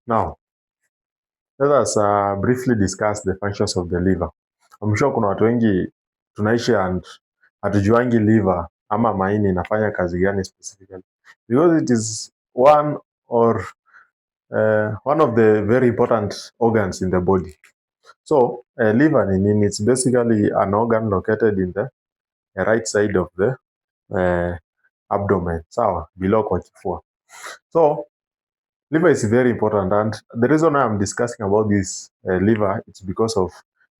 Now, let us briefly discuss the functions of the liver. I'm sure kuna watu wengi tunaishi and hatujuangi liver ama maini inafanya kazi gani specifically, because it is one of the very important organs in the body. So liver ni nini? It's basically an organ located in the right side of the abdomen, sawa, below kwa kifua. So liver is very important, and the reason why I'm discussing about this liver, it's because of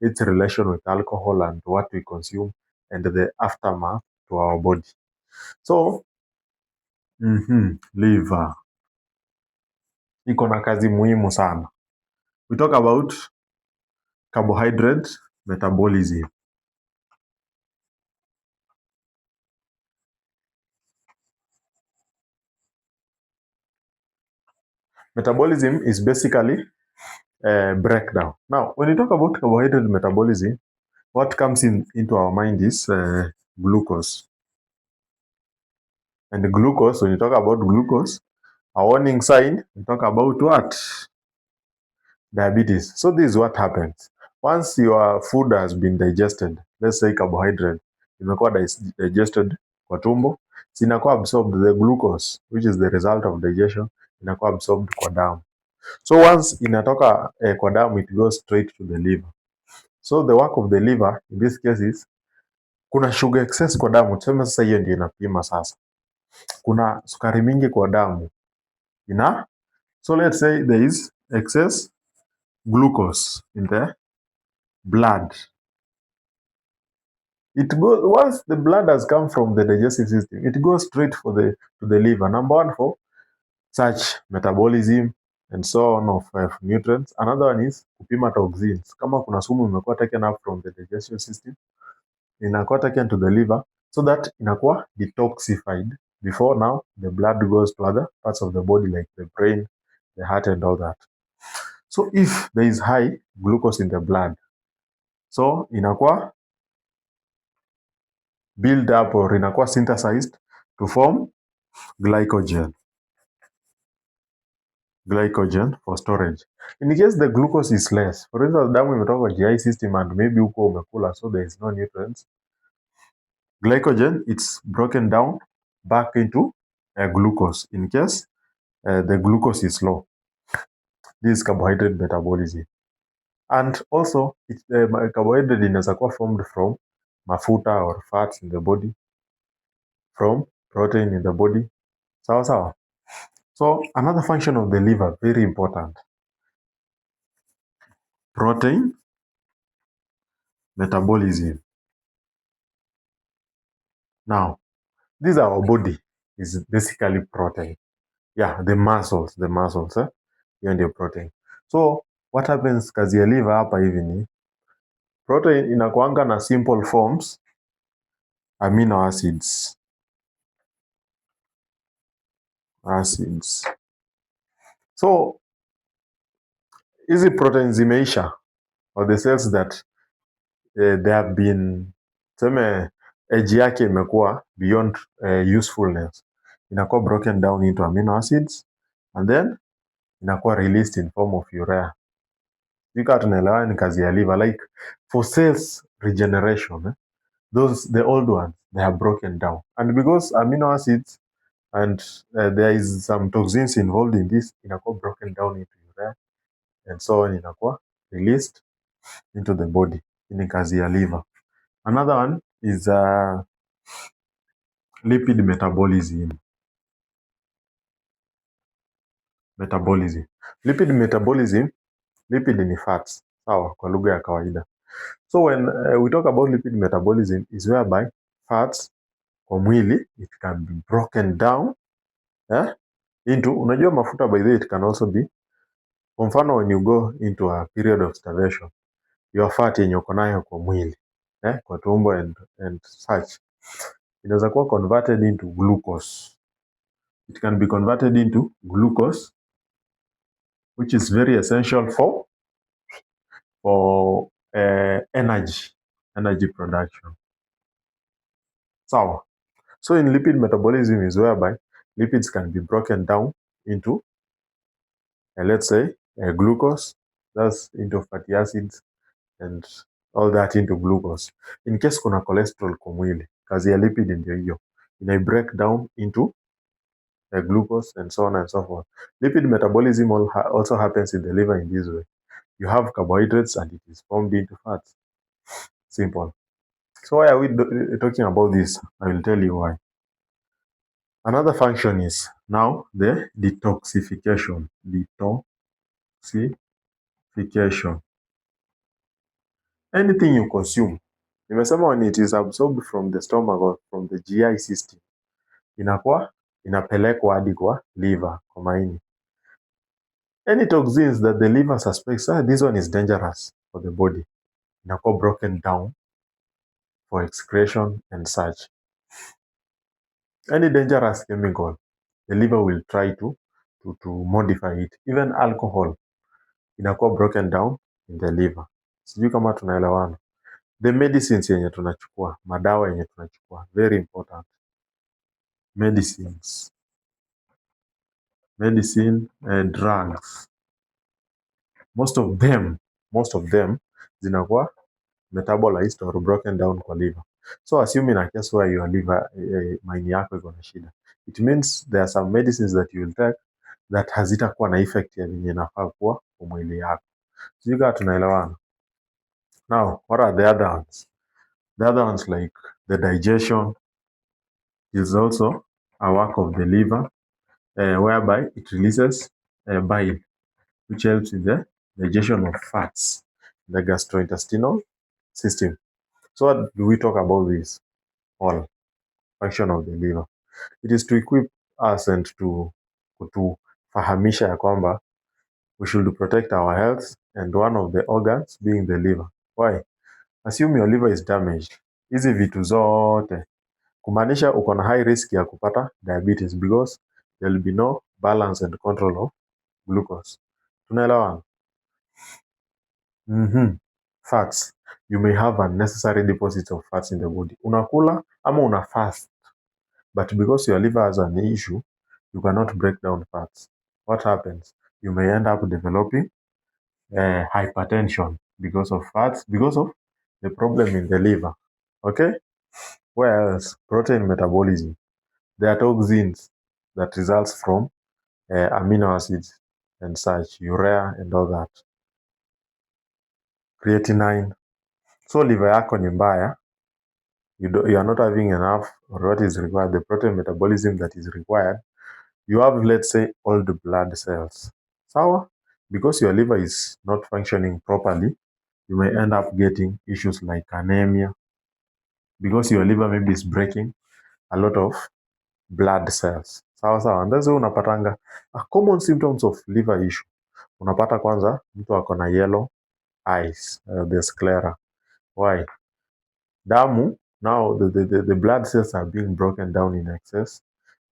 its relation with alcohol and what we consume and the aftermath to our body. So liver iko na kazi muhimu sana. We talk about carbohydrate metabolism. Metabolism is basically breakdown. Now, when you talk about carbohydrate metabolism, what comes into our mind is glucose. And glucose, when you talk about glucose, a warning sign, we talk about what? Diabetes. So this is what happens. Once your food has been digested, let's say carbohydrate, imekuwa digested kwa tumbo, inakuwa absorbed, the glucose, which is the result of digestion, inakuwa absorbed kwa damu. So once inatoka kwa damu, it goes straight to the liver. So the work of the liver in this case is, kuna sugar excess kwa damu, tuseme sasa hiyo ndio inapima sasa. Kuna sukari mingi kwa damu. So let's say there is excess glucose in the blood. It goes, once the blood has come from the digestive system, it goes straight to the liver. Number one, for such metabolism and so on of nutrients. Another one is kupima toxins. Kama kuna sumu imekuwa taken up from the digestive system, inakuwa taken to the liver so that inakuwa detoxified before now the blood goes to other parts of the body like the brain, the heart and all that. So if there is high glucose in the blood, so inakuwa build up or inakuwa synthesized to form glycogen for storage. In case the glucose is less, for instance, damu imetoka kwa GI system and maybe uko umekula, so there is no nutrients, glycogen, it's broken down back into glucose in case the glucose is low. This is carbohydrate metabolism. And also, carbohydrate inaweza kuwa formed from mafuta or fats in the body, from protein in the body. Sawa. So another function of the liver, very important, protein metabolism. Now, this our body is basically protein. Yeah, the muscles, hiyo ndio protein. So what happens, kazi ya liver hapa hivi ni protein inakuanga na simple forms, amino acids. So hizi proteins zimeisha, or the cells that they have been, tuseme age yake imekuwa beyond usefulness, inakuwa broken down into amino acids and then inakuwa released in form of urea. Ika tunaelewa ni kazi ya liver, like for cells regeneration, the old ones, they are broken down, and because amino acids and there is some toxins involved in this, inakuwa broken down into urea and so on, inakuwa released into the body. Ni kazi ya liver. Another one is lipid metabolism. Lipid ni fats, sawa, kwa lugha ya kawaida. So when we talk about lipid metabolism, is whereby fats kwa mwili, it can be broken down into, unajua mafuta by the way, it can also be, kwa mfano when you go into a period of starvation, your fat yenye uko nayo kwa mwili, kwa tumbo and such, inaweza kuwa converted into glucose. It can be converted into glucose, which is very essential for energy production. So in lipid metabolism is whereby lipids can be broken down into let's say glucose, that's into fatty acids and all that into glucose. In case kuna cholesterol kwa mwili, kazi ya lipid ndio hiyo, ina break down into glucose and so on and so forth. Lipid metabolism also happens in the liver in this way. You have carbohydrates and it is formed into fats. Simple. So why are we talking about this? I will tell you why. Another function is now the detoxification. Detoxification. Anything you consume, nimesema when it is absorbed from the stomach or from the GI system, inakuwa inapelekwa hadi kwa liver, kwa maini. Any toxins that the liver suspects, this one is dangerous for the body, inakuwa broken down for excretion and such. Any dangerous chemical, the liver will try to modify it. Even alcohol inakuwa broken down in the liver. Sijui kama tunaelewana. The medicines yenye tunachukua, madawa yenye tunachukua, very important. Medicines, drugs, most of them zinakuwa metabolized or broken down kwa liver. So assume in a case where your liver, maini yako iko na shida, it means there are some medicines that you will take that hazitakuwa na effect ya yenye inafaa kuwa kwa mwili yako. Sijui kama tunaelewana. Now, what are the other ones? The other ones like the digestion is also a work of the liver, whereby it releases bile, which helps in the digestion of fats, the gastrointestinal system. So what do we talk about this? All function of the liver. It is to equip us and to fahamisha ya kwamba we should protect our health, and one of the organs being the liver. Why? Assume your liver is damaged. Hizi vitu zote kumaanisha uko na high risk ya kupata diabetes because there will be no balance and control of glucose. Tunaelewana? Fats. You may have unnecessary deposits of fats in the body. Unakula ama una fast, but because your liver has an issue, you cannot break down fats. What happens? You may end up developing hypertension because of fats, because of the problem in the liver. Okay? Where else? Protein metabolism. There are toxins that results from amino acids and such, urea and all that. Creatinine. So liver yako ni mbaya. You are not having enough, or what is required, the protein metabolism that is required. You have, let's say, old blood cells. Sawa? Because your liver is not functioning properly, you may end up getting issues like anemia, because your liver maybe is breaking a lot of blood cells. Sawa sawa. And that's why unapatanga a common symptoms of liver issue. Unapata kwanza mtu ako na yellow eyes, the sclera. Why? Damu, now the blood cells are being broken down in excess.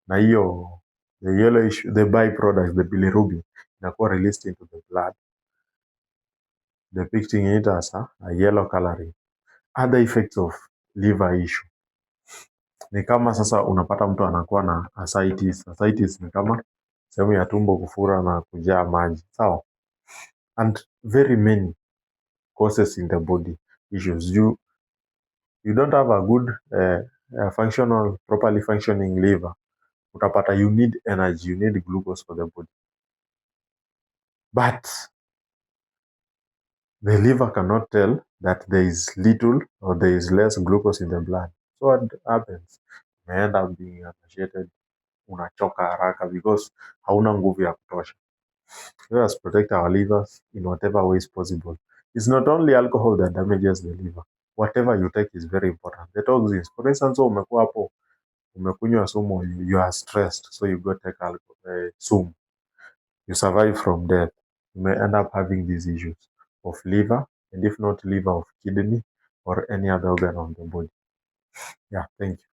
Na hiyo the yellowish, the byproduct, the bilirubin, inakuwa released into the blood, depicting it as a yellow coloring. Other effects of liver issue ni kama sasa unapata mtu anakuwa na ascites. Ascites ni kama sehemu ya tumbo kufura na kujaa maji. Sawa? And very many causes in the body issues. You don't have a good properly functioning liver. Utapata you need energy, you need glucose for the body. But the liver cannot tell that there is little or there is less glucose in the blood. So what happens? You may end up being emaciated, unachoka haraka because hauna nguvu ya kutosha. Let us protect our livers in whatever ways possible. It's not only alcohol that damages the liver. Whatever you take is very important. The toxins, for instance, umekuwa hapo umekunywa sumu, you are stressed, so you go take alcohol, sumu. You survive from death. You may end up having these issues of liver, and if not liver, of kidney or any other organ of the body. Yeah, thank you.